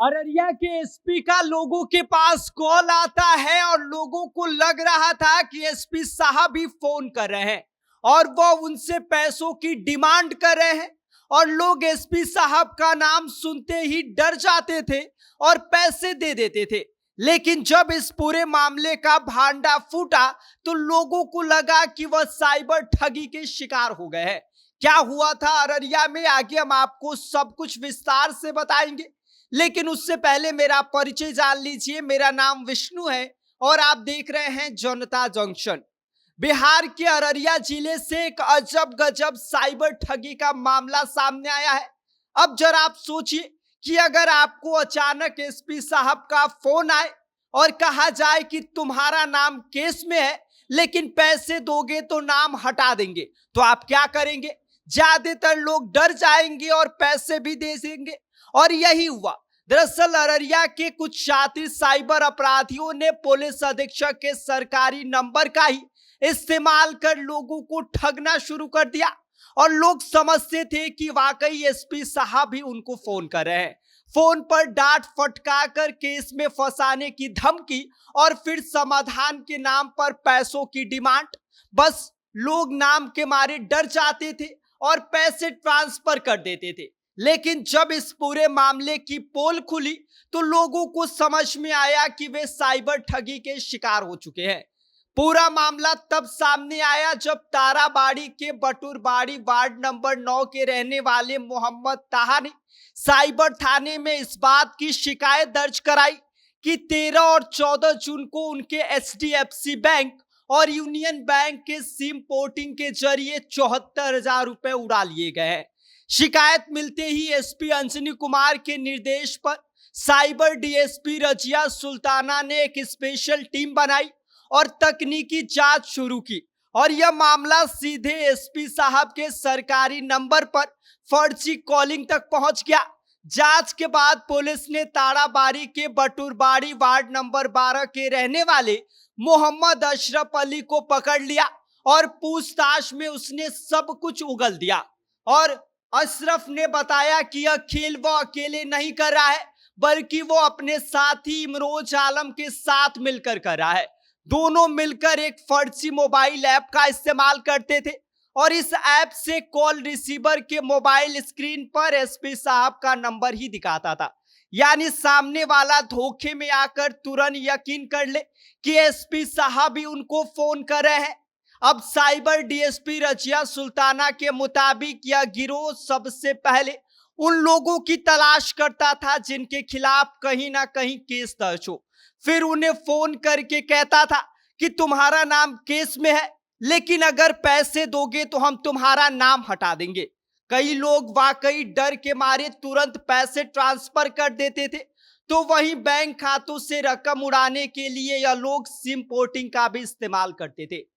अररिया के एसपी का लोगों के पास कॉल आता है और लोगों को लग रहा था कि एसपी साहब ही फोन कर रहे हैं और वो उनसे पैसों की डिमांड कर रहे हैं और लोग एसपी साहब का नाम सुनते ही डर जाते थे और पैसे दे देते थे। लेकिन जब इस पूरे मामले का भांडा फूटा तो लोगों को लगा कि वह साइबर ठगी के शिकार हो गए हैं। क्या हुआ था अररिया में, आगे हम आपको सब कुछ विस्तार से बताएंगे। लेकिन उससे पहले मेरा परिचय जान लीजिए। मेरा नाम विष्णु है और आप देख रहे हैं जनता जंक्शन। बिहार के अररिया जिले से एक अजब गजब साइबर ठगी का मामला सामने आया है। अब जरा आप सोचिए कि अगर आपको अचानक एसपी साहब का फोन आए और कहा जाए कि तुम्हारा नाम केस में है लेकिन पैसे दोगे तो नाम हटा देंगे, तो आप क्या करेंगे? ज्यादातर लोग डर जाएंगे और पैसे भी दे देंगे। और यही हुआ। दरअसल अररिया के कुछ शातिर साइबर अपराधियों ने पुलिस अधीक्षक के सरकारी नंबर का ही इस्तेमाल कर लोगों को ठगना शुरू कर दिया और लोग समझते थे कि वाकई एसपी साहब ही उनको फोन कर रहे हैं। फोन पर डांट फटका कर केस में फंसाने की धमकी और फिर समाधान के नाम पर पैसों की डिमांड। बस लोग नाम के मारे डर जाते थे और पैसे ट्रांसफर कर देते थे। लेकिन जब इस पूरे मामले की पोल खुली तो लोगों को समझ में आया कि वे साइबर ठगी के शिकार हो चुके हैं। पूरा मामला तब सामने आया जब ताराबाड़ी के बटुरबाड़ी वार्ड नंबर 9 के रहने वाले मोहम्मद ताहा ने साइबर थाने में इस बात की शिकायत दर्ज कराई कि 13 और 14 जून को उनके एचडीएफसी बैंक और यूनियन बैंक के सिम पोर्टिंग के जरिए 74,000 रुपए उड़ा लिए गए हैं। शिकायत मिलते ही एसपी अंजनी कुमार के निर्देश पर साइबर डीएसपी रजिया सुल्ताना ने एक स्पेशल टीम बनाई और तकनीकी जांच शुरू की और यह मामला सीधे एसपी साहब के सरकारी नंबर पर फर्जी कॉलिंग तक पहुंच गया। जांच के बाद पुलिस ने ताराबाड़ी के बटुरबाड़ी वार्ड नंबर 12 के रहने वाले मोहम्मद अशरफ अली को पकड़ लिया और पूछताछ में उसने सब कुछ उगल दिया। और अशरफ ने बताया कि यह खेल वो अकेले नहीं कर रहा है बल्कि वो अपने साथी इमरोज आलम के साथ मिलकर कर रहा है। दोनों मिलकर एक फर्जी मोबाइल ऐप का इस्तेमाल करते थे और इस ऐप से कॉल रिसीवर के मोबाइल स्क्रीन पर एसपी साहब का नंबर ही दिखाता था। यानी सामने वाला धोखे में आकर तुरंत यकीन कर ले कि एसपी साहब ही उनको फोन कर रहे हैं। अब साइबर डीएसपी रजिया सुल्ताना के मुताबिक यह गिरोह सबसे पहले उन लोगों की तलाश करता था जिनके खिलाफ कहीं ना कहीं केस दर्ज हो। फिर उन्हें फोन करके कहता था कि तुम्हारा नाम केस में है लेकिन अगर पैसे दोगे तो हम तुम्हारा नाम हटा देंगे। कई लोग वाकई डर के मारे तुरंत पैसे ट्रांसफर कर देते थे, तो वहीं बैंक खातों से रकम उड़ाने के लिए यह लोग सिम पोर्टिंग का भी इस्तेमाल करते थे।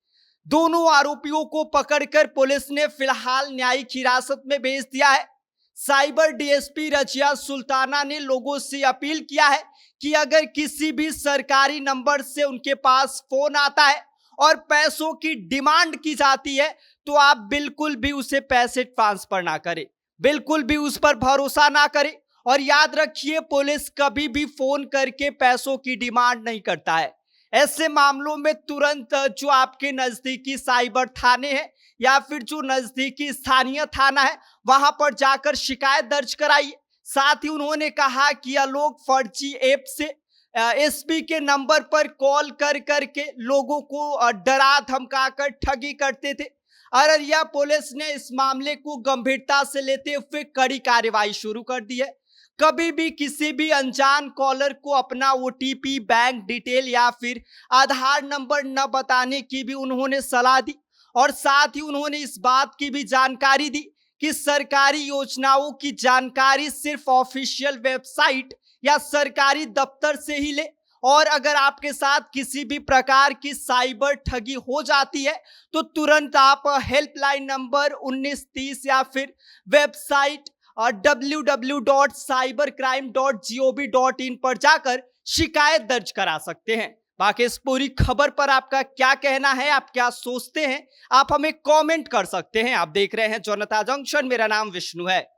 दोनों आरोपियों को पकड़कर पुलिस ने फिलहाल न्यायिक हिरासत में भेज दिया है। साइबर डीएसपी रजिया सुल्ताना ने लोगों से अपील किया है कि अगर किसी भी सरकारी नंबर से उनके पास फोन आता है और पैसों की डिमांड की जाती है तो आप बिल्कुल भी उसे पैसे ट्रांसफर ना करें, बिल्कुल भी उस पर भरोसा ना करें। और याद रखिए, पुलिस कभी भी फोन करके पैसों की डिमांड नहीं करता है। ऐसे मामलों में तुरंत जो आपके नजदीकी साइबर थाने हैं या फिर जो नजदीकी स्थानीय थाना है वहां पर जाकर शिकायत दर्ज कराइए। साथ ही उन्होंने कहा कि यह लोग फर्जी ऐप से एसपी के नंबर पर कॉल कर करके लोगों को डरा धमकाकर ठगी करते थे। अररिया पुलिस ने इस मामले को गंभीरता से लेते हुए कड़ी कार्रवाई शुरू कर दी है। कभी भी किसी भी अनजान कॉलर को अपना ओटीपी, बैंक डिटेल या फिर आधार नंबर न बताने की भी उन्होंने सलाह दी और साथ ही उन्होंने इस बात की भी जानकारी दी कि सरकारी योजनाओं की जानकारी सिर्फ ऑफिशियल वेबसाइट या सरकारी दफ्तर से ही ले और अगर आपके साथ किसी भी प्रकार की साइबर ठगी हो जाती है तो तुरंत आप हेल्पलाइन नंबर 1930 या फिर वेबसाइट www.cybercrime.gov.in पर जाकर शिकायत दर्ज करा सकते हैं। बाकी इस पूरी खबर पर आपका क्या कहना है, आप क्या सोचते हैं, आप हमें कमेंट कर सकते हैं। आप देख रहे हैं जनता जंक्शन, मेरा नाम विष्णु है।